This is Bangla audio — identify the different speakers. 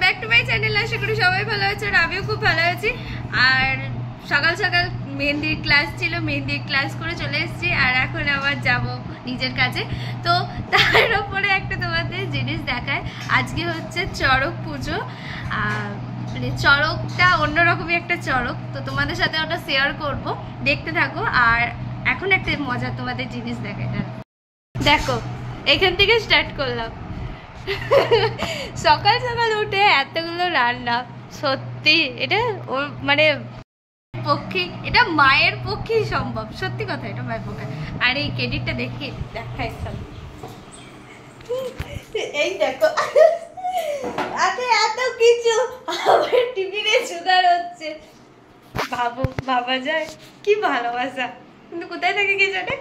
Speaker 1: Back to my channel. আশা করি সবাই ভালো আছে আর আমিও খুব ভালো আছি। আর সকাল সকাল মেহেন্দির ক্লাস ছিল, মেহেন্দির ক্লাস করে চলে এসেছি আর এখন আবার যাব নিজের কাছে। তো তার উপরে একটা তোমাদের জিনিস দেখায়, আজকে হচ্ছে চড়ক পুজো। মানে চড়কটা অন্যরকমই একটা চড়ক, তো তোমাদের সাথে ওটা শেয়ার করব, দেখতে থাকো। আর এখন একটা মজা তোমাদের জিনিস দেখায়, দেখো এখান থেকে স্টার্ট করলাম। সকাল সকাল উঠে এতগুলো রান্না, সত্যি এটা ওর মানে পক্ষে, এটা মায়ের পক্ষেই সম্ভব, সত্যি কথা, এটা মায়ের পক্ষে। আর এই ক্রেডিটটা দেখি দেখাই, এই দেখো এত কিছু আমার টিফিনে জোগাড় হচ্ছে। ভাবো, ভাবা যায় কি ভালোবাসা, কিন্তু কোথায় থাকে কে জানে।